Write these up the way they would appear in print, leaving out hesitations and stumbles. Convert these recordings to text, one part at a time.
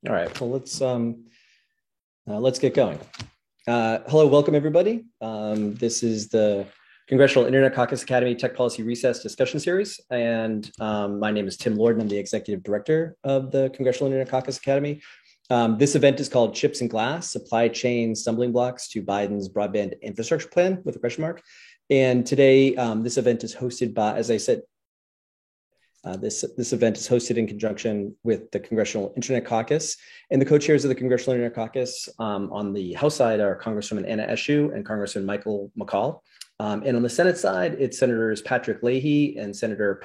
All right, well, let's get going. Hello, welcome everybody. This is the Congressional Internet Caucus Academy Tech Policy Recess Discussion Series, and my name is Tim Lord, and I'm the Executive Director of the Congressional Internet Caucus Academy. This event is called Chips and Glass, Supply Chain Stumbling Blocks to Biden's Broadband Infrastructure Plan, with a question mark. And today, this event is hosted by, as I said, this event is hosted in conjunction with the Congressional Internet Caucus, and the co-chairs of the Congressional Internet Caucus on the House side are Congresswoman Anna Eshoo and Congressman Michael McCaul. And on the Senate side, it's Senators Patrick Leahy and Senator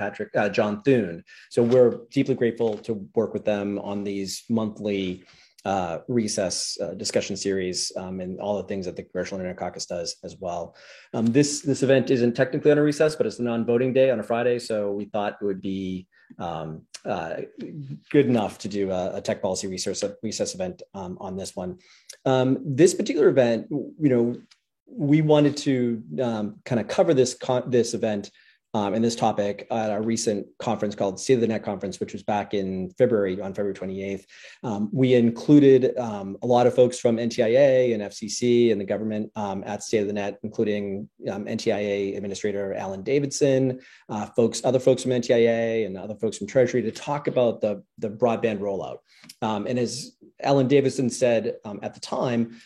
John Thune. So we're deeply grateful to work with them on these monthly recess discussion series and all the things that the Congressional Internet Caucus does as well. This event isn't technically on a recess, but it's a non-voting day on a Friday, so we thought it would be good enough to do a tech policy recess event on this one. This particular event, we wanted to kind of cover this event and this topic at our recent conference called State of the Net Conference, which was back in February, on February 28th. We included a lot of folks from NTIA and FCC and the government at State of the Net, including NTIA Administrator Alan Davidson, other folks from NTIA and other folks from Treasury to talk about the broadband rollout. And as Alan Davidson said at the time,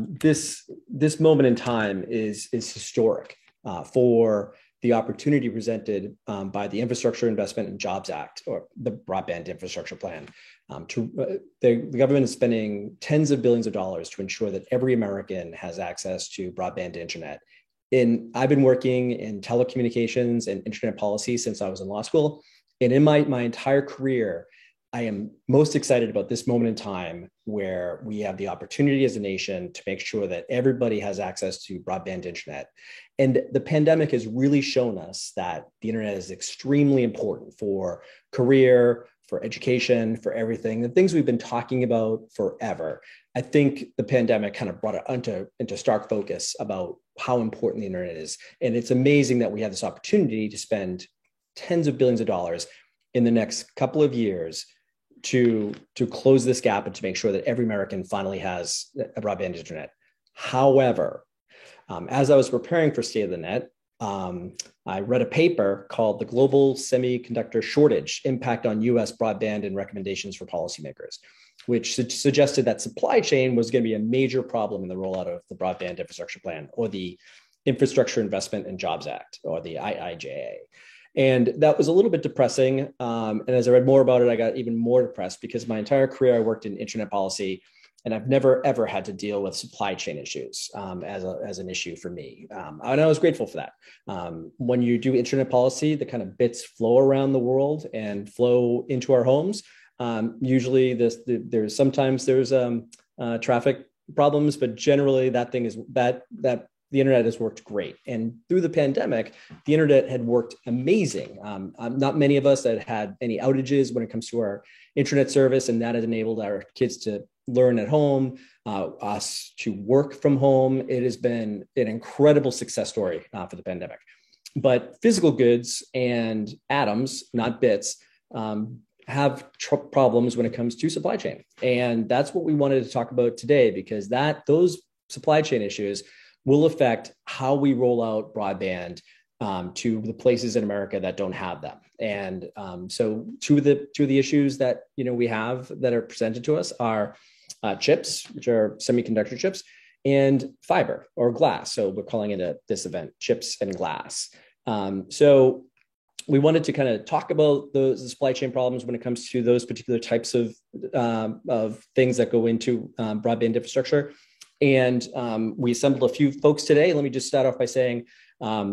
this moment in time is historic for the opportunity presented by the Infrastructure Investment and Jobs Act, or the Broadband Infrastructure Plan. The government is spending tens of billions of dollars to ensure that every American has access to broadband internet. I've been working in telecommunications and internet policy since I was in law school. And in my entire career, I am most excited about this moment in time where we have the opportunity as a nation to make sure that everybody has access to broadband internet. And the pandemic has really shown us that the internet is extremely important for career, for education, for everything, the things we've been talking about forever. I think the pandemic kind of brought it into stark focus about how important the internet is. And it's amazing that we have this opportunity to spend tens of billions of dollars in the next couple of years to close this gap and to make sure that every American finally has a broadband internet. However, as I was preparing for State of the Net, I read a paper called The Global Semiconductor Shortage: Impact on U.S. Broadband and Recommendations for Policymakers, which suggested that supply chain was going to be a major problem in the rollout of the Broadband Infrastructure Plan, or the Infrastructure Investment and Jobs Act, or the IIJA. And that was a little bit depressing. And as I read more about it, I got even more depressed because my entire career I worked in internet policy, and I've never, ever had to deal with supply chain issues as an issue for me. And I was grateful for that. When you do internet policy, the kind of bits flow around the world and flow into our homes. Usually there's traffic problems, but generally that thing is that the internet has worked great. And through the pandemic, the internet had worked amazing. Not many of us had any outages when it comes to our internet service, and that has enabled our kids to learn at home, us to work from home. It has been an incredible success story for the pandemic. But physical goods and atoms, not bits, have problems when it comes to supply chain. And that's what we wanted to talk about today, because those supply chain issues will affect how we roll out broadband to the places in America that don't have them. And so two of the issues that we have that are presented to us are chips, which are semiconductor chips, and fiber or glass. So we're calling it this event, Chips and Glass. So we wanted to kind of talk about the supply chain problems when it comes to those particular types of things that go into broadband infrastructure. And we assembled a few folks today. Let me just start off by saying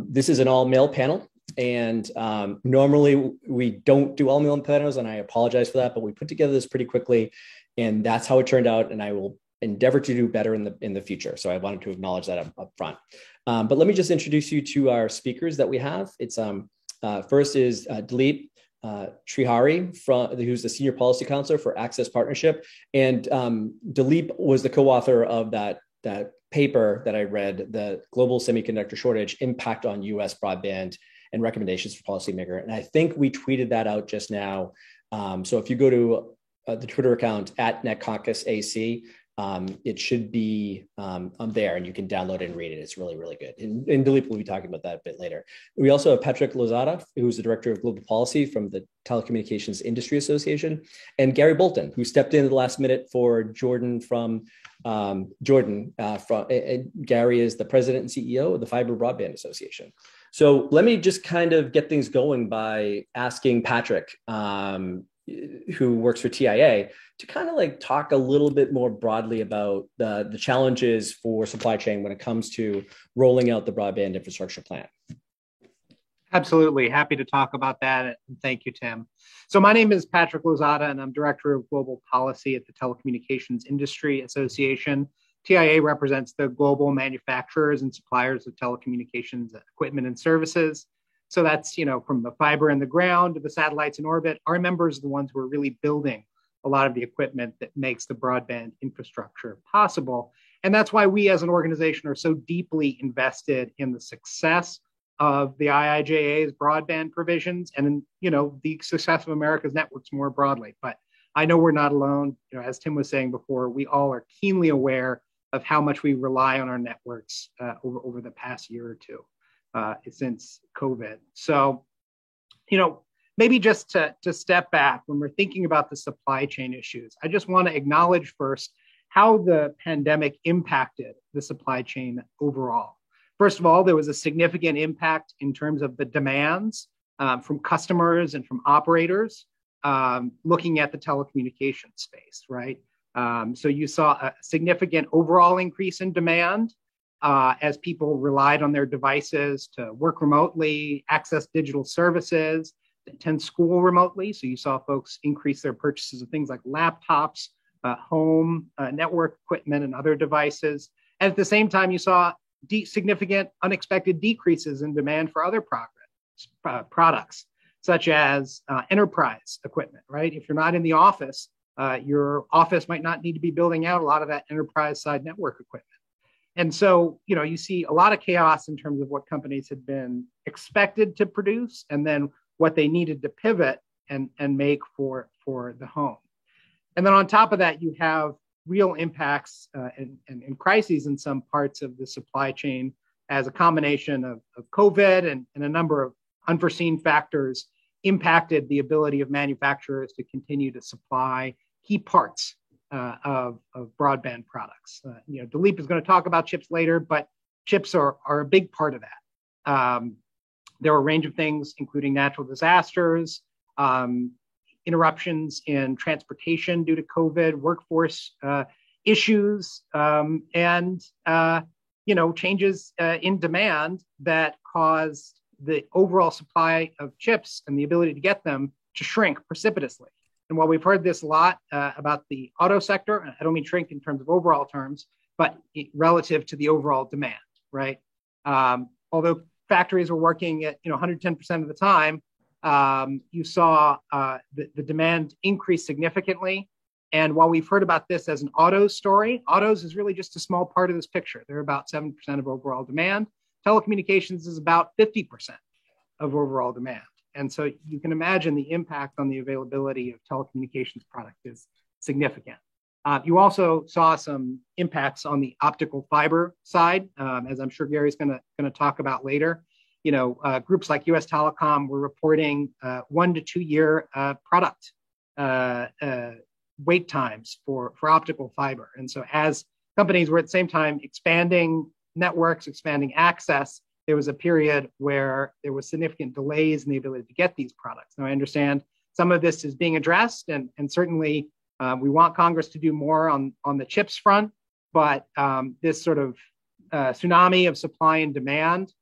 this is an all-male panel. And normally we don't do all-male panels, and I apologize for that, but we put together this pretty quickly, and that's how it turned out. And I will endeavor to do better in the future. So I wanted to acknowledge that up front. But let me just introduce you to our speakers that we have. It's first is Dileep Srihari, who's the Senior Policy Counselor for Access Partnership. And Dileep was the co-author of that paper that I read, The Global Semiconductor Shortage: Impact on U.S. Broadband and Recommendations for Policymaker. And I think we tweeted that out just now. So if you go to the Twitter account at NetCaucusAC. It should be there, and you can download it and read it. It's really, really good. And Dilip will be talking about that a bit later. We also have Patrick Lozada, who's the Director of Global Policy from the Telecommunications Industry Association, and Gary Bolton, who stepped in at the last minute for Jordan from Gary is the President and CEO of the Fiber Broadband Association. So let me just kind of get things going by asking Patrick, who works for TIA, to kind of like talk a little bit more broadly about the challenges for supply chain when it comes to rolling out the broadband infrastructure plan. Absolutely. Happy to talk about that. And thank you, Tim. So my name is Patrick Lozada, and I'm Director of Global Policy at the Telecommunications Industry Association. TIA represents the global manufacturers and suppliers of telecommunications equipment and services. So that's, from the fiber in the ground to the satellites in orbit. Our members are the ones who are really building a lot of the equipment that makes the broadband infrastructure possible. And that's why we as an organization are so deeply invested in the success of the IIJA's broadband provisions and, the success of America's networks more broadly. But I know we're not alone. As Tim was saying before, we all are keenly aware of how much we rely on our networks over the past year or two since COVID. So, maybe just to step back when we're thinking about the supply chain issues, I just want to acknowledge first how the pandemic impacted the supply chain overall. First of all, there was a significant impact in terms of the demands from customers and from operators looking at the telecommunications space, right? So you saw a significant overall increase in demand as people relied on their devices to work remotely, access digital services, attend school remotely. So you saw folks increase their purchases of things like laptops, home network equipment, and other devices. And at the same time, you saw significant unexpected decreases in demand for other products, such as enterprise equipment, right? If you're not in the office, your office might not need to be building out a lot of that enterprise side network equipment. And so, you see a lot of chaos in terms of what companies had been expected to produce and then what they needed to pivot and make for the home. And then on top of that, you have real impacts and crises in some parts of the supply chain as a combination of COVID and a number of unforeseen factors impacted the ability of manufacturers to continue to supply key parts of broadband products. Dilip is going to talk about chips later, but chips are a big part of that. There were a range of things, including natural disasters, interruptions in transportation due to COVID, workforce issues, and changes in demand that caused the overall supply of chips and the ability to get them to shrink precipitously. And while we've heard this a lot about the auto sector, I don't mean shrink in terms of overall terms, but relative to the overall demand, right? Although factories were working at 110% of the time, you saw the demand increase significantly. And while we've heard about this as an auto story, autos is really just a small part of this picture. They're about 7% of overall demand. Telecommunications is about 50% of overall demand. And so you can imagine the impact on the availability of telecommunications product is significant. You also saw some impacts on the optical fiber side, as I'm sure Gary's going to talk about later. Groups like US Telecom were reporting 1 to 2 year product wait times for optical fiber. And so as companies were at the same time expanding networks, expanding access, there was a period where there was significant delays in the ability to get these products. Now, I understand some of this is being addressed, and certainly we want Congress to do more on the chips front, but this sort of tsunami of supply and demand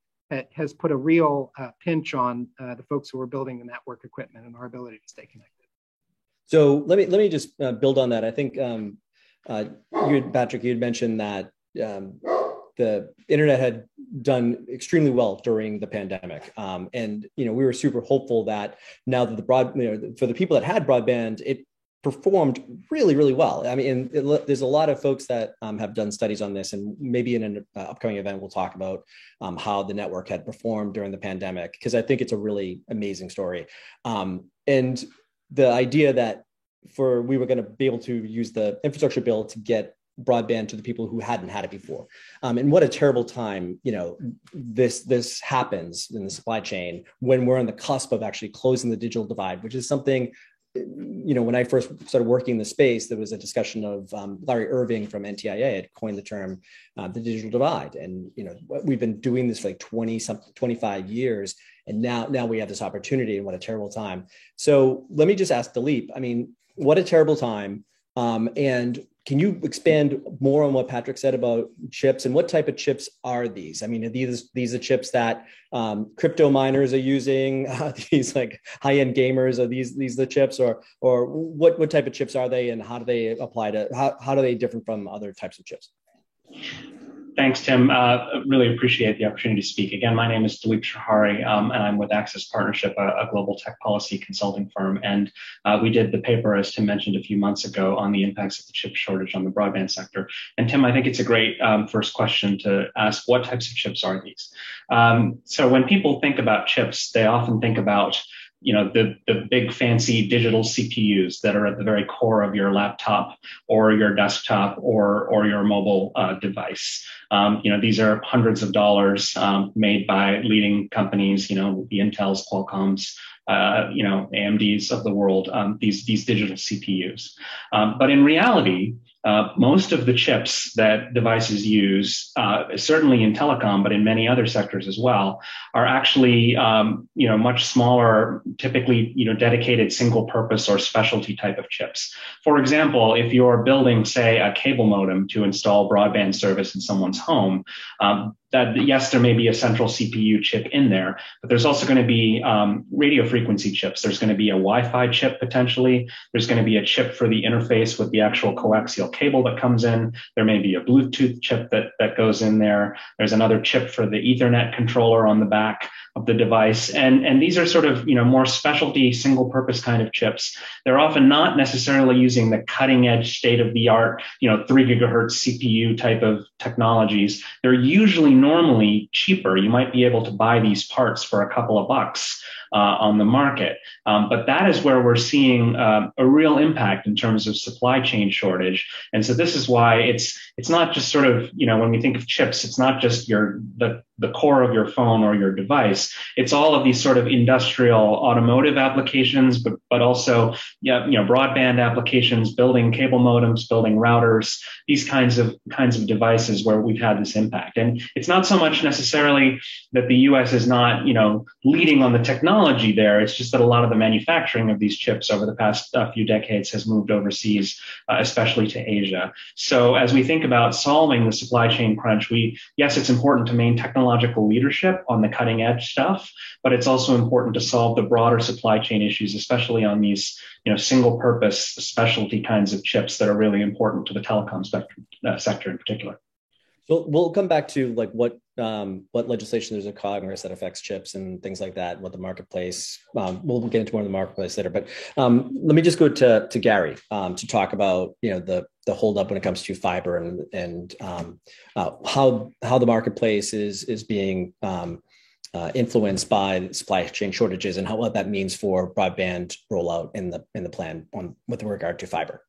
has put a real pinch on the folks who are building the network equipment and our ability to stay connected. So let me just build on that. I think Patrick, you had mentioned that the internet had done extremely well during the pandemic, and we were super hopeful that now that for the people that had broadband, it performed really, really well. I mean, there's a lot of folks that have done studies on this, and maybe in an upcoming event, we'll talk about how the network had performed during the pandemic, because I think it's a really amazing story. And the idea that we were going to be able to use the infrastructure bill to get broadband to the people who hadn't had it before. And what a terrible time, this happens in the supply chain when we're on the cusp of actually closing the digital divide, which is something, when I first started working in the space, there was a discussion of Larry Irving from NTIA had coined the term the digital divide. And, we've been doing this for like 25 years. And now we have this opportunity, and what a terrible time. So let me just ask Dileep, what a terrible time. And can you expand more on what Patrick said about chips, and what type of chips are these? Are these the chips that crypto miners are using? These like high-end gamers? Are these the chips, or what type of chips are they, and how do they apply to how do they differ from other types of chips? Thanks, Tim. Really appreciate the opportunity to speak. Again, my name is Dileep Shahari, and I'm with Access Partnership, a global tech policy consulting firm. And we did the paper, as Tim mentioned a few months ago, on the impacts of the chip shortage on the broadband sector. And Tim, I think it's a great first question to ask, what types of chips are these? So when people think about chips, they often think about the big fancy digital CPUs that are at the very core of your laptop or your desktop or your mobile device. These are hundreds of dollars made by leading companies, the Intels, Qualcomms, AMDs of the world, these digital CPUs. But in reality, most of the chips that devices use, certainly in telecom, but in many other sectors as well, are actually, much smaller, typically, dedicated single purpose or specialty type of chips. For example, if you're building, say, a cable modem to install broadband service in someone's home, yes, there may be a central CPU chip in there, but there's also going to be radio frequency chips. There's going to be a Wi-Fi chip potentially. There's going to be a chip for the interface with the actual coaxial cable that comes in. There may be a Bluetooth chip that goes in there. There's another chip for the Ethernet controller on the back of the device. And these are sort of, more specialty single purpose kind of chips. They're often not necessarily using the cutting edge state of the art, 3 gigahertz CPU type of technologies. They're usually normally cheaper. You might be able to buy these parts for a couple of bucks on the market. But that is where we're seeing a real impact in terms of supply chain shortage. And so this is why it's not just sort of, when we think of chips, it's not just the core of your phone or your device. It's all of these sort of industrial automotive applications, but also, broadband applications, building cable modems, building routers, these kinds of devices where we've had this impact. And it's not so much necessarily that the US is not, leading on the technology there. It's just that a lot of the manufacturing of these chips over the past few decades has moved overseas, especially to Asia. So as we think about solving the supply chain crunch, yes, it's important to maintain technological leadership on the cutting edge stuff, but it's also important to solve the broader supply chain issues, especially on these, single purpose specialty kinds of chips that are really important to the telecom sector in particular. So we'll come back to like what legislation there's in Congress that affects chips and things like that, what the marketplace, we'll get into more of the marketplace later, but let me just go to Gary to talk about, the holdup when it comes to fiber and how the marketplace is being influenced by supply chain shortages and what that means for broadband rollout in the plan with regard to fiber.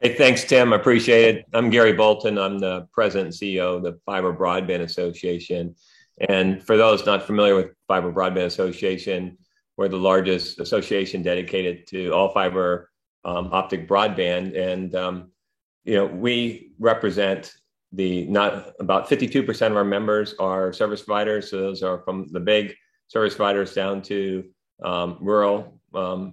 Hey, thanks, Tim. I appreciate it. I'm Gary Bolton. I'm the president and CEO of the Fiber Broadband Association. And for those not familiar with Fiber Broadband Association, we're the largest association dedicated to all fiber optic broadband. And, we represent about 52% of our members are service providers. So those are from the big service providers down to rural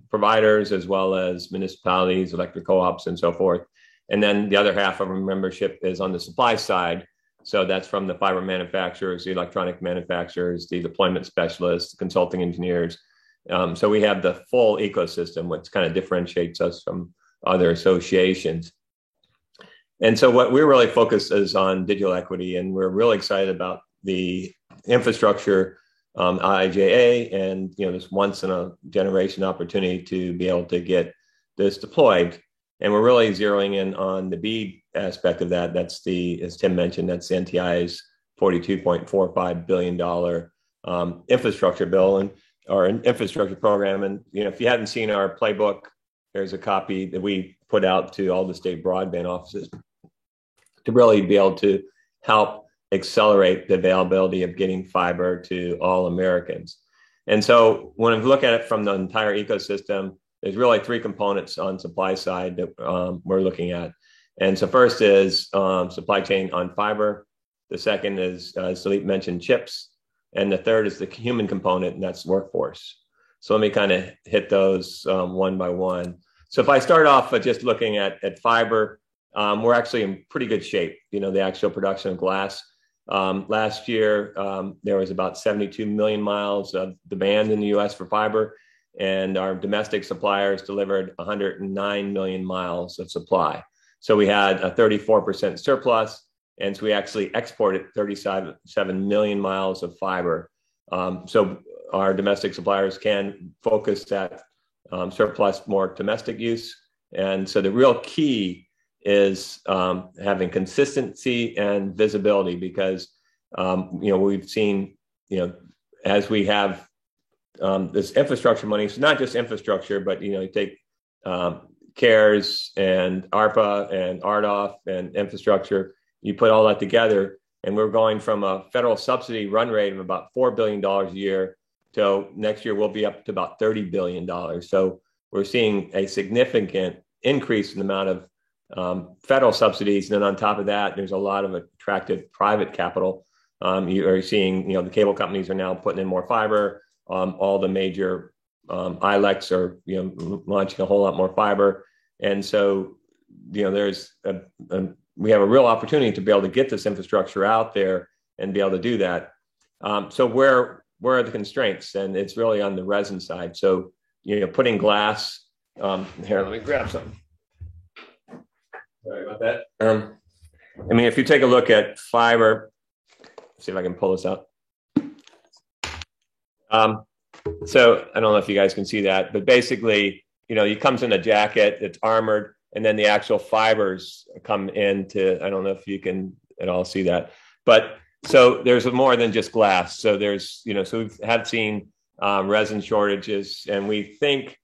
providers, as well as municipalities, electric co-ops, and so forth. And then the other half of our membership is on the supply side. So that's from the fiber manufacturers, the electronic manufacturers, the deployment specialists, the consulting engineers. So we have the full ecosystem, which kind of differentiates us from other associations. And so what we're really focused is on digital equity, and we're really excited about the infrastructure IIJA and this once in a generation opportunity to be able to get this deployed. And we're really zeroing in on the BEAD aspect of that. That's as Tim mentioned, that's NTIA's $42.45 billion infrastructure bill or an infrastructure program. And if you haven't seen our playbook there's a copy that we put out to all the state broadband offices to really be able to help accelerate the availability of getting fiber to all Americans. And so when I look at it from the entire ecosystem, there's really three components on supply side that we're looking at. And so first is supply chain on fiber. The second is, as Dilip mentioned, chips. And the third is the human component, and that's workforce. So let me kind of hit those one by one. So if I start off with just looking at fiber, we're actually in pretty good shape. The actual production of glass. Last year, there was about 72 million miles of demand in the US for fiber, and our domestic suppliers delivered 109 million miles of supply. So we had a 34% surplus, and so we actually exported 37 million miles of fiber. So our domestic suppliers can focus that surplus more domestic use. And so the real key is having consistency and visibility, because we've seen as we have this infrastructure money, so not just infrastructure, but you take CARES and ARPA and RDOF and infrastructure, you put all that together, and we're going from a federal subsidy run rate of about $4 billion a year to next year we'll be up to about $30 billion. So we're seeing a significant increase in the amount of federal subsidies. And then on top of that, there's a lot of attractive private capital. You are seeing, the cable companies are now putting in more fiber. All the major ILECs are, launching a whole lot more fiber. And so, there's we have a real opportunity to be able to get this infrastructure out there and be able to do that. So where are the constraints? And it's really on the resin side. So, putting glass, here, let me grab something. Sorry about that. If you take a look at fiber, see if I can pull this out. So I don't know if you guys can see that, but basically, it comes in a jacket, it's armored, and then the actual fibers come into, I don't know if you can at all see that, but so there's more than just glass. So there's, so we have seen resin shortages, and we think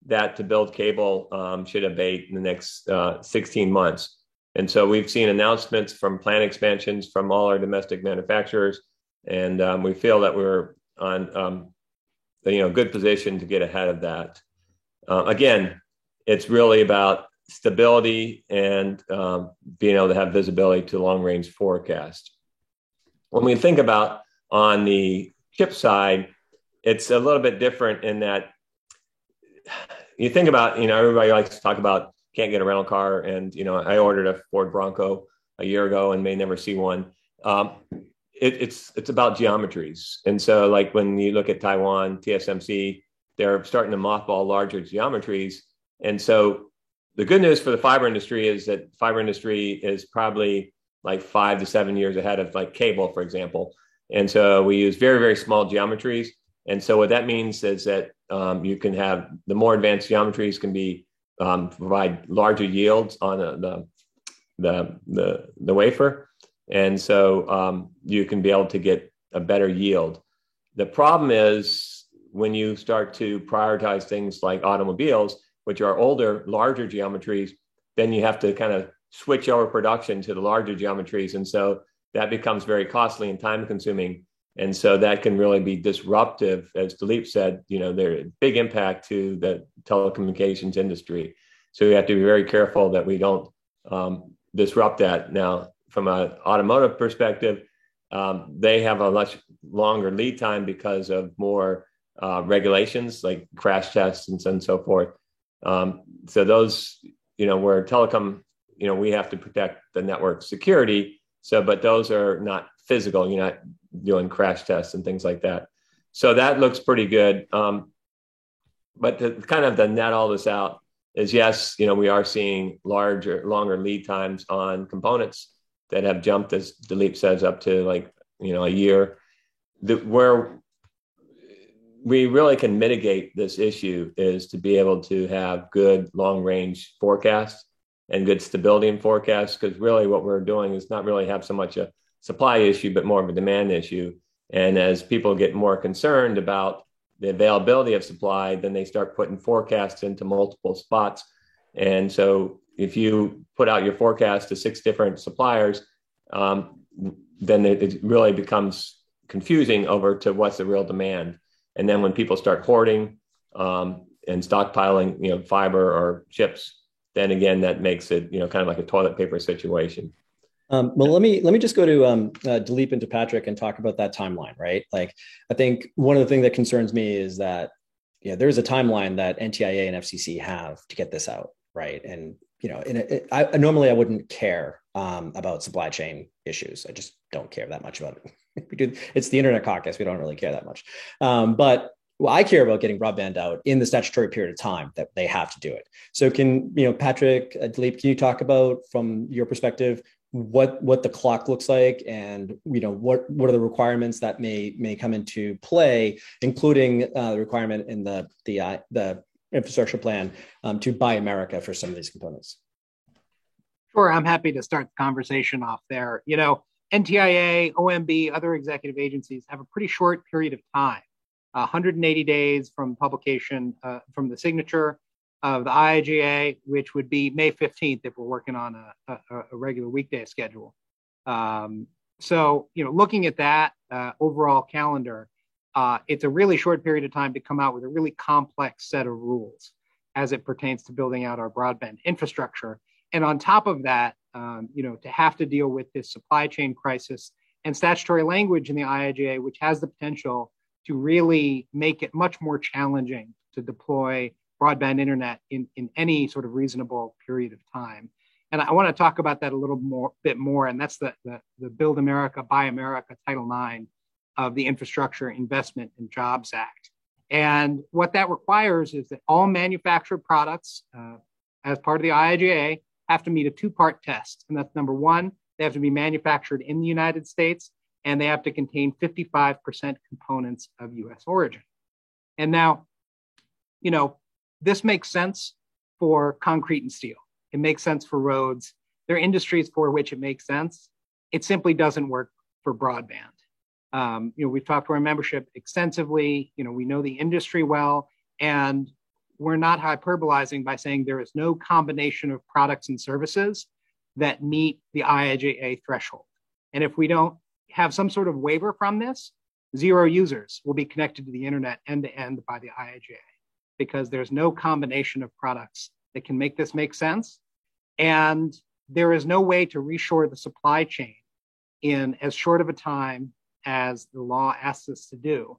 that to build cable should abate in the next 16 months. And so we've seen announcements from plant expansions from all our domestic manufacturers, and we feel that we're on good position to get ahead of that. Again, it's really about stability and being able to have visibility to long range forecast. When we think about on the chip side, it's a little bit different in that you think about, everybody likes to talk about can't get a rental car. And, I ordered a Ford Bronco a year ago and may never see one. It's about geometries. And so like when you look at Taiwan, TSMC, they're starting to mothball larger geometries. And so the good news for the fiber industry is that fiber industry is probably like 5 to 7 years ahead of like cable, for example. And so we use very, very small geometries. And so what that means is that you can have the more advanced geometries can be provide larger yields on the wafer. And so you can be able to get a better yield. The problem is when you start to prioritize things like automobiles, which are older, larger geometries, then you have to kind of switch over production to the larger geometries. And so that becomes very costly and time consuming. And so that can really be disruptive. As Dilip said, there's a big impact to the telecommunications industry. So we have to be very careful that we don't disrupt that. Now, from an automotive perspective, they have a much longer lead time because of more regulations like crash tests and so forth. So those, where telecom, we have to protect the network security. So, but those are not physical. You're not doing crash tests and things like that. So that looks pretty good. But to kind of to net all this out is yes, we are seeing longer lead times on components that have jumped, as Dilip says, up to like, a year. Where we really can mitigate this issue is to be able to have good long range forecasts and good stability in forecasts, because really what we're doing is not really have so much a supply issue, but more of a demand issue. And as people get more concerned about the availability of supply, then they start putting forecasts into multiple spots. And so if you put out your forecast to 6 different suppliers, then it really becomes confusing over to what's the real demand. And then when people start hoarding and stockpiling, fiber or chips, then again, that makes it, kind of like a toilet paper situation. Well, let me just go to Dileep and to Patrick and talk about that timeline, right? Like, I think one of the things that concerns me is that there's a timeline that NTIA and FCC have to get this out, right? And normally I wouldn't care about supply chain issues. I just don't care that much about it. It's the Internet Caucus. We don't really care that much. But I care about getting broadband out in the statutory period of time that they have to do it. So can, Patrick, Dileep, can you talk about, from your perspective, what the clock looks like, and what are the requirements that may come into play, including the requirement in the infrastructure plan to buy America for some of these components? Sure, I'm happy to start the conversation off there. NTIA, OMB, other executive agencies have a pretty short period of time, 180 days from publication, from the signature of the IIJA, which would be May 15th if we're working on a regular weekday schedule. So, looking at that overall calendar, it's a really short period of time to come out with a really complex set of rules as it pertains to building out our broadband infrastructure. And on top of that, to have to deal with this supply chain crisis and statutory language in the IIJA, which has the potential to really make it much more challenging to deploy broadband internet in any sort of reasonable period of time. And I want to talk about that a bit more. And that's the Build America, Buy America, Title IX of the Infrastructure Investment and Jobs Act. And what that requires is that all manufactured products, as part of the IIJA, have to meet a 2-part test. And that's number one, they have to be manufactured in the United States, and they have to contain 55% components of US origin. And now, this makes sense for concrete and steel. It makes sense for roads. There are industries for which it makes sense. It simply doesn't work for broadband. We've talked to our membership extensively. We know the industry well, and we're not hyperbolizing by saying there is no combination of products and services that meet the IIJA threshold. And if we don't have some sort of waiver from this, 0 users will be connected to the internet end to end by the IIJA, because there's no combination of products that can make this make sense. And there is no way to reshore the supply chain in as short of a time as the law asks us to do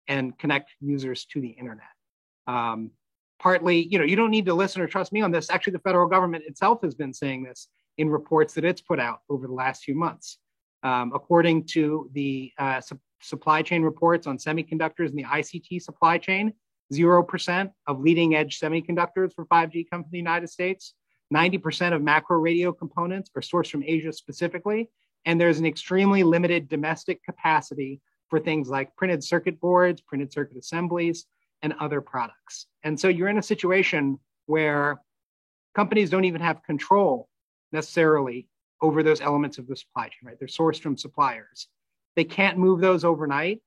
and connect users to the internet. Partly, you don't need to listen or trust me on this. Actually, the federal government itself has been saying this in reports that it's put out over the last few months. According to the supply chain reports on semiconductors and the ICT supply chain, 0% of leading edge semiconductors for 5G come from the United States. 90% of macro radio components are sourced from Asia specifically. And there's an extremely limited domestic capacity for things like printed circuit boards, printed circuit assemblies, and other products. And so you're in a situation where companies don't even have control necessarily over those elements of the supply chain, right? They're sourced from suppliers. They can't move those overnight.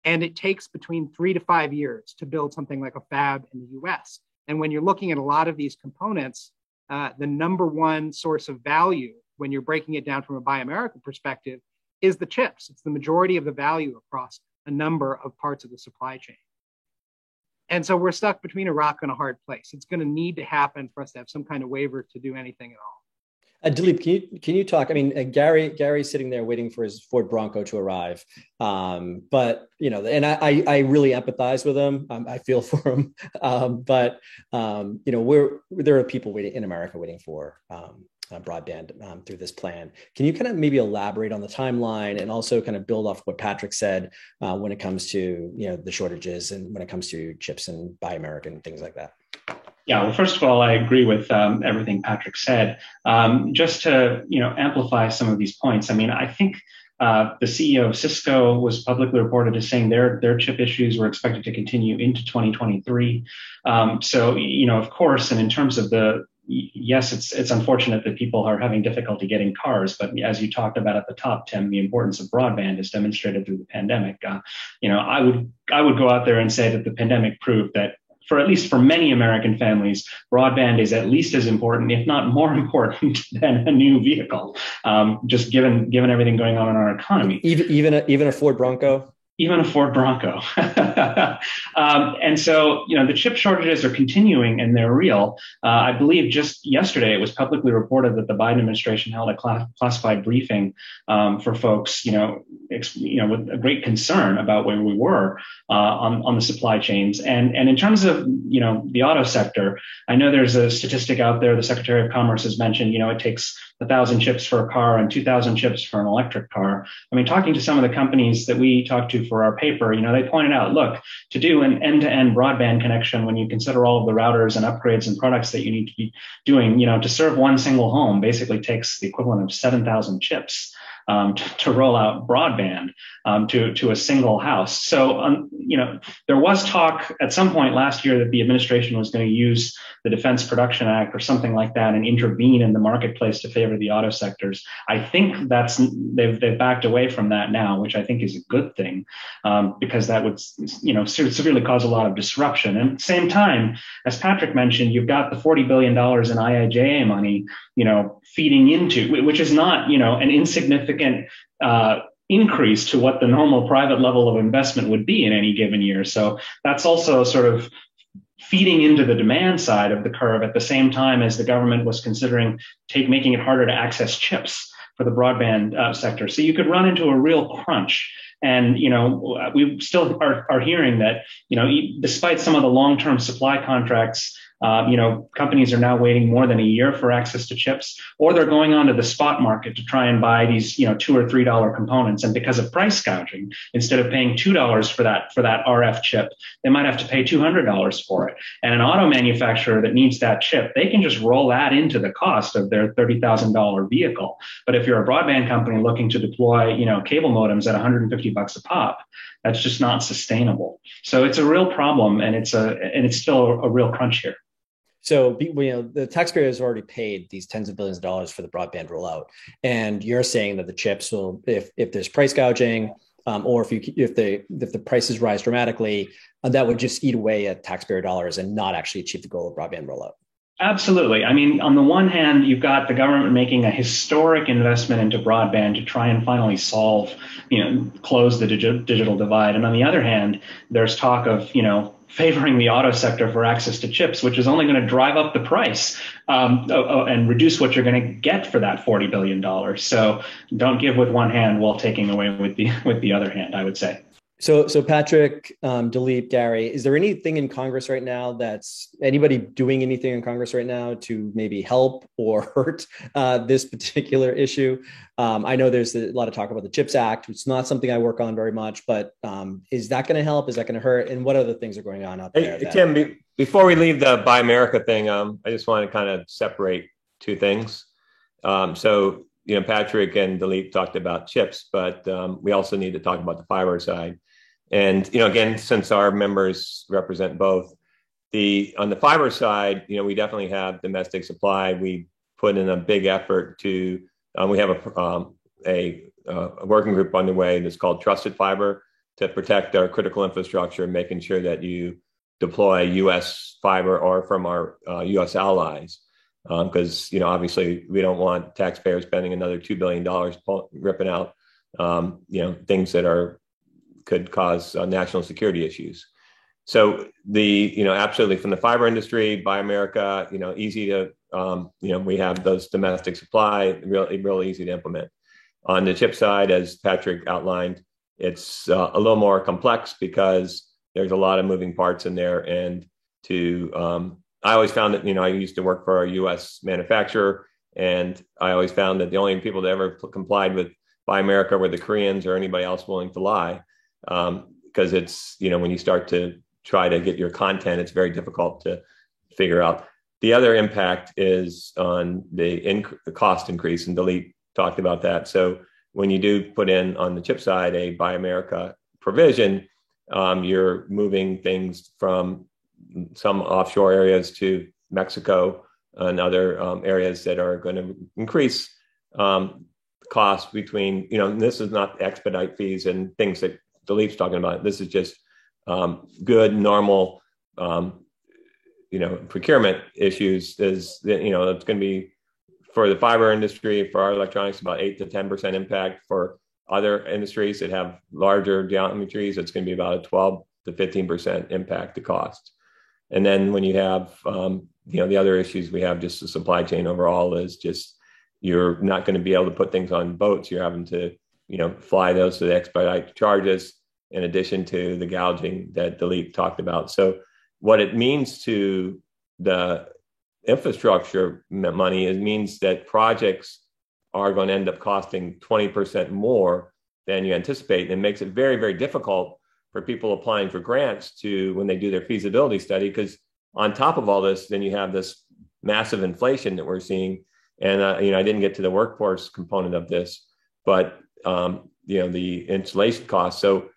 And it takes between 3 to 5 years to build something like a fab in the US. And when you're looking at a lot of these components, the number one source of value when you're breaking it down from a Buy America perspective is the chips. It's the majority of the value across a number of parts of the supply chain. And so we're stuck between a rock and a hard place. It's going to need to happen for us to have some kind of waiver to do anything at all. Dileep, can you talk? I mean, Gary's sitting there waiting for his Ford Bronco to arrive, but and I really empathize with him. I feel for him, but there are people waiting in America waiting for broadband through this plan. Can you kind of maybe elaborate on the timeline and also kind of build off what Patrick said when it comes to the shortages and when it comes to chips and Buy America and things like that? Yeah, well, first of all, I agree with everything Patrick said. Just to amplify some of these points, I mean, I think the CEO of Cisco was publicly reported as saying their chip issues were expected to continue into 2023. So, of course, and in terms of the yes, it's unfortunate that people are having difficulty getting cars, but as you talked about at the top, Tim, the importance of broadband is demonstrated through the pandemic. I would go out there and say that the pandemic proved that, for at least for many American families, broadband is at least as important, if not more important, than a new vehicle. Just given everything going on in our economy, even a Ford Bronco. Even a Ford Bronco. And so, the chip shortages are continuing and they're real. I believe just yesterday it was publicly reported that the Biden administration held a classified briefing for folks, with a great concern about where we were on the supply chains. And in terms of, the auto sector, I know there's a statistic out there. The Secretary of Commerce has mentioned, it takes 1,000 chips for a car and 2,000 chips for an electric car. I mean, talking to some of the companies that we talked to for our paper, they pointed out, look, to do an end-to-end broadband connection, when you consider all of the routers and upgrades and products that you need to be doing, to serve one single home basically takes the equivalent of 7,000 chips to roll out broadband to a single house. So, there was talk at some point last year that the administration was going to use the Defense Production Act or something like that and intervene in the marketplace to favor the auto sectors. I think they've backed away from that now, which I think is a good thing, because that would, severely cause a lot of disruption. And at the same time, as Patrick mentioned, you've got the $40 billion in IIJA money, feeding into, which is not, an insignificant increase to what the normal private level of investment would be in any given year. So that's also sort of feeding into the demand side of the curve at the same time as the government was considering making it harder to access chips for the broadband sector. So you could run into a real crunch. And, we still are hearing that, despite some of the long-term supply contracts, companies are now waiting more than a year for access to chips, or they're going onto the spot market to try and buy these, $2 or $3 components. And because of price gouging, instead of paying $2 for that RF chip, they might have to pay $200 for it. And an auto manufacturer that needs that chip, they can just roll that into the cost of their $30,000 vehicle. But if you're a broadband company looking to deploy, cable modems at $150 a pop, that's just not sustainable. So it's a real problem, and it's still a real crunch here. So, the taxpayer has already paid these tens of billions of dollars for the broadband rollout, and you're saying that the chips will, if there's price gouging, or if the prices rise dramatically, that would just eat away at taxpayer dollars and not actually achieve the goal of broadband rollout. Absolutely. I mean, on the one hand, you've got the government making a historic investment into broadband to try and finally close the digital divide. And on the other hand, there's talk of, favoring the auto sector for access to chips, which is only going to drive up the price and reduce what you're going to get for that $40 billion. So don't give with one hand while taking away with the other hand, I would say. So Patrick, Dilip, Gary, is there anything in Congress right now anybody doing anything in Congress right now to maybe help or hurt this particular issue? I know there's a lot of talk about the CHIPS Act. It's not something I work on very much, but is that going to help? Is that going to hurt? And what other things are going on out there? Hey, Tim, before we leave the Buy America thing, I just want to kind of separate two things. So Patrick and Dilip talked about chips, but we also need to talk about the fiber side. And, again, since our members represent both, on the fiber side, we definitely have domestic supply. We put in a big effort to, we have a working group underway that's called Trusted Fiber to protect our critical infrastructure, making sure that you deploy U.S. fiber or from our U.S. allies. Because, obviously we don't want taxpayers spending another $2 billion ripping out, things that could cause national security issues. So absolutely from the fiber industry, Buy America, easy to, we have those domestic supply, real easy to implement. On the chip side, as Patrick outlined, it's a little more complex because there's a lot of moving parts in there. And I always found that, I used to work for a U.S. manufacturer, and I always found that the only people that ever complied with Buy America were the Koreans or anybody else willing to lie. Because it's, when you start to try to get your content, it's very difficult to figure out. The other impact is on the cost increase, and Dilip talked about that. So when you do put in on the chip side a Buy America provision, you're moving things from some offshore areas to Mexico and other areas that are going to increase costs between, and this is not expedite fees and things that Dilip's talking about. This is just good, normal, procurement issues. It's going to be, for the fiber industry, for our electronics, about 8 to 10% impact. For other industries that have larger geometries, it's going to be about a 12 to 15% impact to cost. And then when you have, the other issues we have, just the supply chain overall, is just you're not going to be able to put things on boats. You're having to, fly those to the expedite charges, in addition to the gouging that Dilip talked about. So what it means to the infrastructure money, it means that projects are going to end up costing 20% more than you anticipate. And it makes it very, very difficult for people applying for grants to, when they do their feasibility study, because on top of all this, then you have this massive inflation that we're seeing. And, I didn't get to the workforce component of this, but, the installation costs. So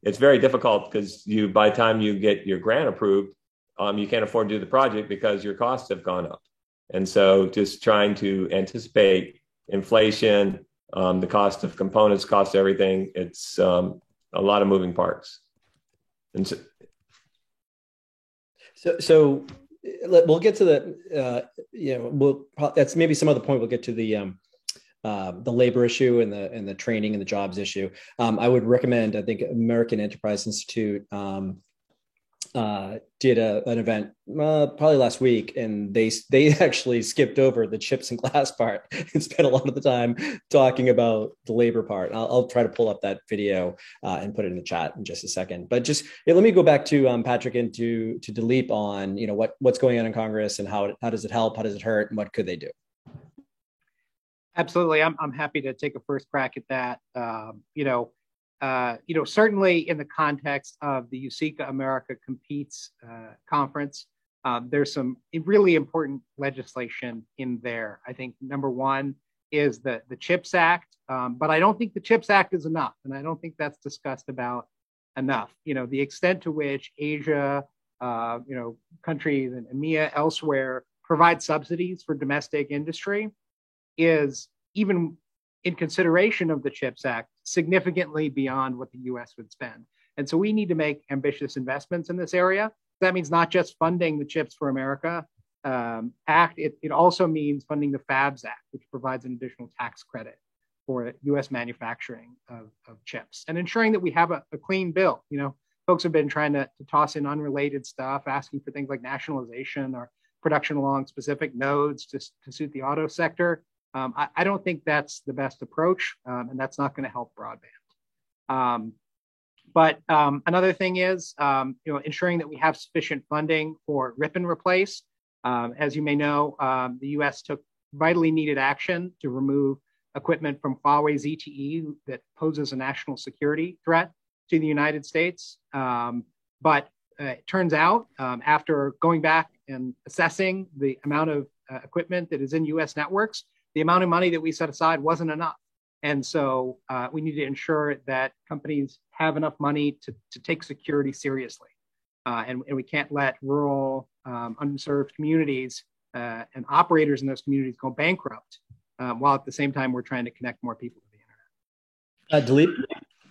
it's very difficult, because by the time you get your grant approved, you can't afford to do the project because your costs have gone up. And so just trying to anticipate inflation, the cost of components, cost of everything, it's a lot of moving parts. And so we'll get to the, that's maybe some other point. We'll get to the labor issue and the training and the jobs issue. I would recommend, I think American Enterprise Institute did an event probably last week, and they actually skipped over the chips and glass part and spent a lot of the time talking about the labor part. I'll try to pull up that video and put it in the chat in just a second. But just let me go back to Patrick and to Dilip on what's going on in Congress, and how does it help, how does it hurt, and what could they do? Absolutely. I'm happy to take a first crack at that. Certainly in the context of the USICA America Competes conference, there's some really important legislation in there. I think number one is the CHIPS Act, but I don't think the CHIPS Act is enough, and I don't think that's discussed about enough. The extent to which Asia, countries and EMEA elsewhere provide subsidies for domestic industry is, even in consideration of the CHIPS Act, significantly beyond what the US would spend. And so we need to make ambitious investments in this area. That means not just funding the Chips for America Act, it also means funding the FABS Act, which provides an additional tax credit for US manufacturing of chips, and ensuring that we have a clean bill. Folks have been trying to toss in unrelated stuff, asking for things like nationalization or production along specific nodes to suit the auto sector. I don't think that's the best approach, and that's not going to help broadband. But another thing is, ensuring that we have sufficient funding for rip and replace. As you may know, the U.S. took vitally needed action to remove equipment from Huawei ZTE that poses a national security threat to the United States. But it turns out, after going back and assessing the amount of equipment that is in U.S. networks, the amount of money that we set aside wasn't enough. And so we need to ensure that companies have enough money to take security seriously. And we can't let rural, unserved communities and operators in those communities go bankrupt, while at the same time we're trying to connect more people to the internet. Dilip?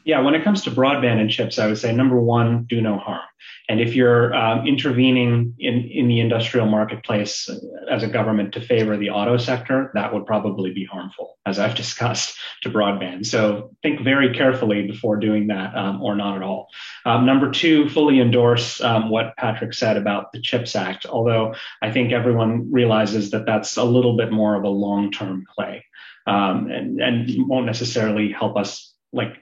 Yeah, when it comes to broadband and chips, I would say, number one, do no harm. And if you're intervening in the industrial marketplace as a government to favor the auto sector, that would probably be harmful, as I've discussed, to broadband. So think very carefully before doing that, or not at all. Number two, fully endorse what Patrick said about the CHIPS Act, although I think everyone realizes that that's a little bit more of a long-term play, and won't necessarily help us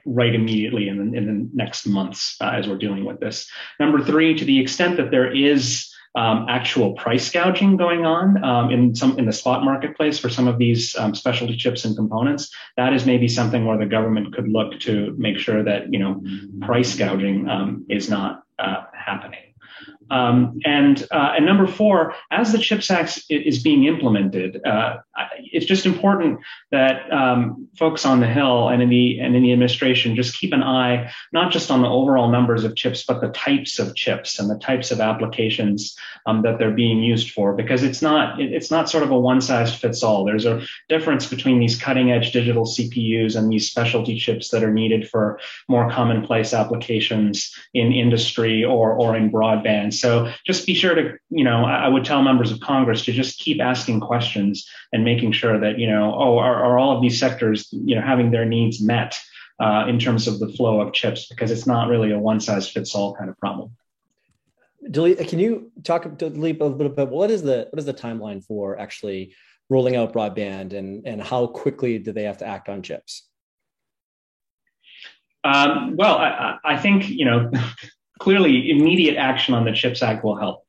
right immediately in the next months as we're dealing with this. Number three, to the extent that there is actual price gouging going on in the spot marketplace for some of these specialty chips and components, that is maybe something where the government could look to make sure that price gouging is not happening. And number four, as the CHIPS Act is being implemented, it's just important that folks on the Hill and in the administration just keep an eye not just on the overall numbers of chips, but the types of chips and the types of applications that they're being used for, because it's not sort of a one-size-fits-all. There's a difference between these cutting-edge digital CPUs and these specialty chips that are needed for more commonplace applications in industry or in broadband. So just be sure to, I would tell members of Congress to just keep asking questions and making sure that, are all of these sectors, having their needs met in terms of the flow of chips, because it's not really a one-size-fits-all kind of problem. Dileep, can you talk to Dileep a little bit about what is the timeline for actually rolling out broadband, and how quickly do they have to act on chips? Well, I think, clearly immediate action on the CHIPS Act will help.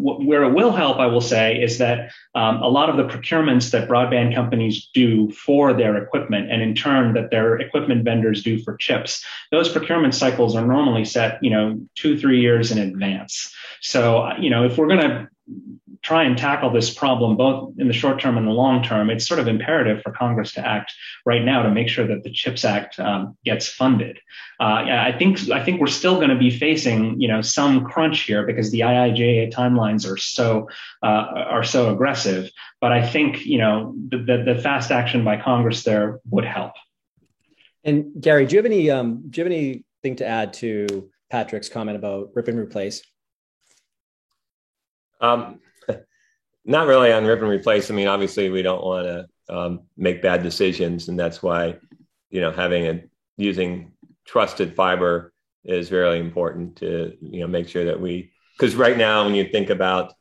Where it will help, I will say, is that a lot of the procurements that broadband companies do for their equipment, and in turn that their equipment vendors do for chips, those procurement cycles are normally set, 2-3 years in advance. So, if we're going to try and tackle this problem both in the short term and the long term, it's sort of imperative for Congress to act right now to make sure that the CHIPS Act gets funded. I think we're still going to be facing, some crunch here because the IIJA timelines are so aggressive. But I think, the fast action by Congress there would help. And Gary, do you have anything to add to Patrick's comment about rip and replace? Not really on rip and replace. I mean, obviously, we don't want to make bad decisions, and that's why, using trusted fiber is really important to make sure that because right now, when you think about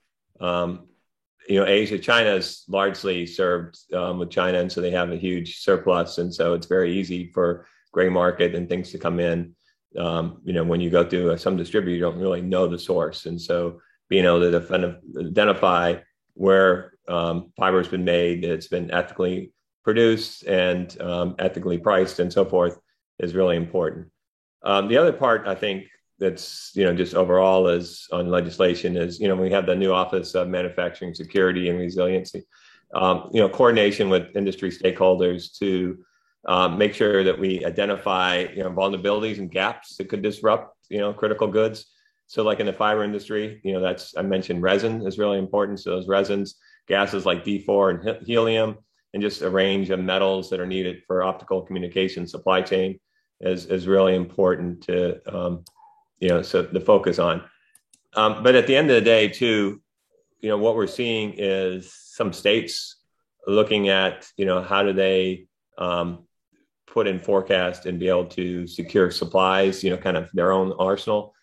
Asia, China is largely served with China, and so they have a huge surplus, and so it's very easy for gray market and things to come in. When you go through some distributor, you don't really know the source, and so being able to identify where fiber has been made, it's been ethically produced and ethically priced and so forth is really important. The other part I think that's, just overall is on legislation is, we have the new Office of Manufacturing Security and Resiliency, coordination with industry stakeholders to make sure that we identify, vulnerabilities and gaps that could disrupt, critical goods. So like in the fiber industry, I mentioned resin is really important. So those resins, gases like D4 and helium, and just a range of metals that are needed for optical communication supply chain is really important to, so the focus on. But at the end of the day too, what we're seeing is some states looking at, how do they put in forecast and be able to secure supplies, kind of their own arsenal.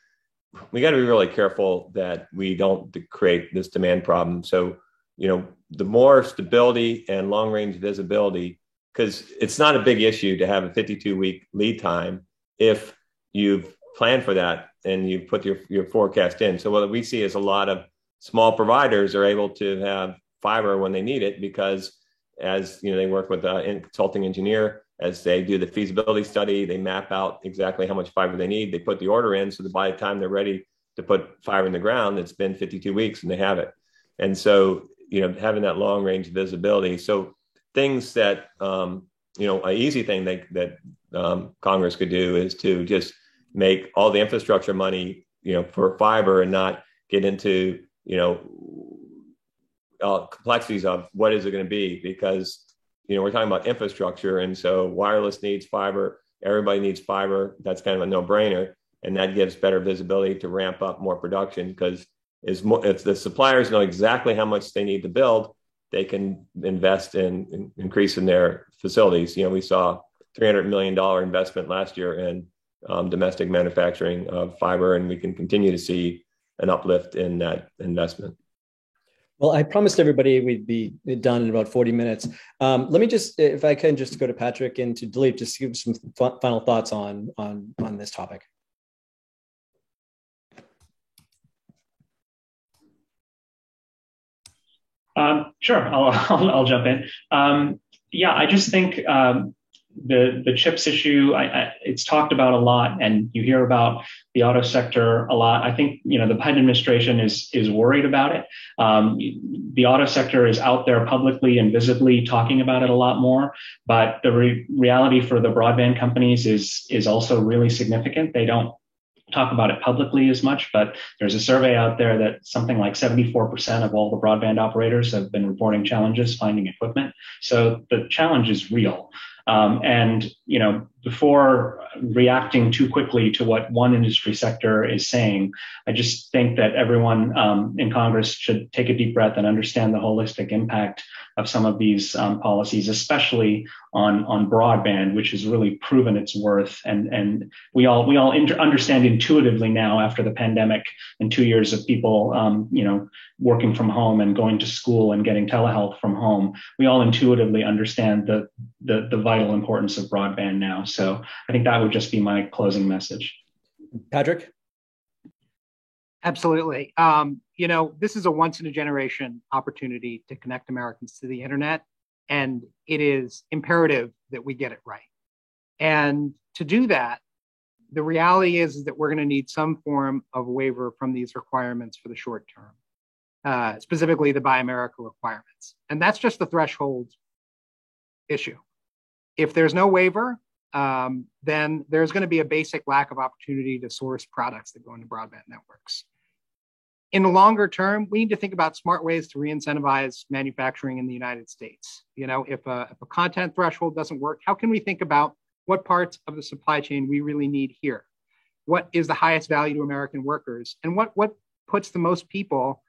We got to be really careful that we don't create this demand problem. So, the more stability and long range visibility, because it's not a big issue to have a 52-week lead time if you've planned for that and you put your forecast in. So what we see is a lot of small providers are able to have fiber when they need it because as they work with a consulting engineer, as they do the feasibility study, they map out exactly how much fiber they need. They put the order in so that by the time they're ready to put fiber in the ground, it's been 52 weeks and they have it. And so, having that long range visibility. So things that, an easy thing that Congress could do is to just make all the infrastructure money, for fiber and not get into, complexities of what is it going to be, because we're talking about infrastructure. And so wireless needs fiber. Everybody needs fiber. That's kind of a no-brainer. And that gives better visibility to ramp up more production because if the suppliers know exactly how much they need to build, they can invest in increasing their facilities. We saw $300 million investment last year in domestic manufacturing of fiber, and we can continue to see an uplift in that investment. Well, I promised everybody we'd be done in about 40 minutes. Let me just, if I can, just go to Patrick and to Dileep, just give some final thoughts on this topic. Sure, I'll jump in. I just think the chips issue, it's talked about a lot, and you hear about the auto sector a lot. I think, the Biden administration is worried about it. The auto sector is out there publicly and visibly talking about it a lot more, but the reality for the broadband companies is also really significant. They don't talk about it publicly as much, but there's a survey out there that something like 74% of all the broadband operators have been reporting challenges finding equipment. So the challenge is real. And, before reacting too quickly to what one industry sector is saying, I just think that everyone in Congress should take a deep breath and understand the holistic impact of some of these policies, especially on broadband, which has really proven its worth. And we all understand intuitively now, after the pandemic and 2 years of people, working from home and going to school and getting telehealth from home, we all intuitively understand the vital importance of broadband now. So I think that would just be my closing message. Patrick? Absolutely. This is a once in a generation opportunity to connect Americans to the internet, and it is imperative that we get it right. And to do that, the reality is that we're going to need some form of waiver from these requirements for the short term, specifically the Buy America requirements. And that's just the threshold issue. If there's no waiver, then there's going to be a basic lack of opportunity to source products that go into broadband networks. In the longer term, we need to think about smart ways to re-incentivize manufacturing in the United States. If a content threshold doesn't work, how can we think about what parts of the supply chain we really need here? What is the highest value to American workers? And what puts the most people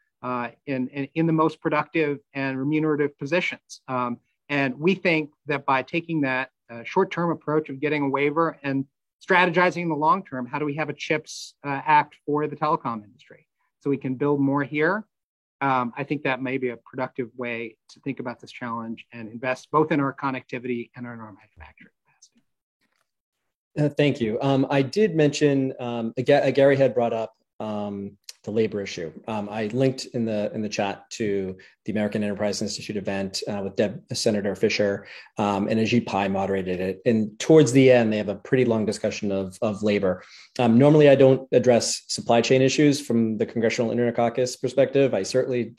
in the most productive and remunerative positions? And we think that by taking that short-term approach of getting a waiver and strategizing in the long term, how do we have a CHIPS Act for the telecom industry so we can build more here? I think that may be a productive way to think about this challenge and invest both in our connectivity and in our manufacturing capacity. Thank you. I did mention, Gary had brought up the labor issue. I linked in the chat to the American Enterprise Institute event with Senator Fisher, and Ajit Pai moderated it. And towards the end, they have a pretty long discussion of labor. Normally, I don't address supply chain issues from the Congressional Internet Caucus perspective. I certainly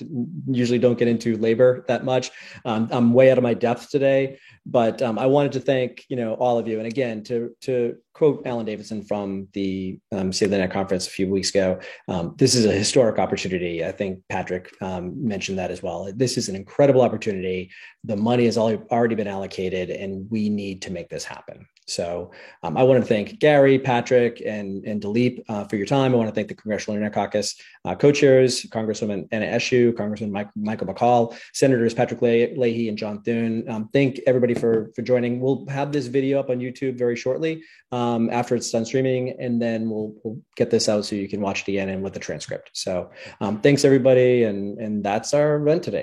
usually don't get into labor that much. I'm way out of my depth today, but I wanted to thank all of you. And again, to quote Alan Davidson from the State of the Net conference a few weeks ago, this is a historic opportunity. I think Patrick mentioned that as well. This is an incredible opportunity. The money has already been allocated, and we need to make this happen. So I want to thank Gary, Patrick, and Dileep for your time. I want to thank the Congressional Internet Caucus co-chairs, Congresswoman Anna Eshoo, Congressman Michael McCaul, Senators Patrick Leahy and John Thune. Thank everybody for joining. We'll have this video up on YouTube very shortly after it's done streaming, and then we'll get this out so you can watch it again and with the transcript. So thanks, everybody, and that's our event today.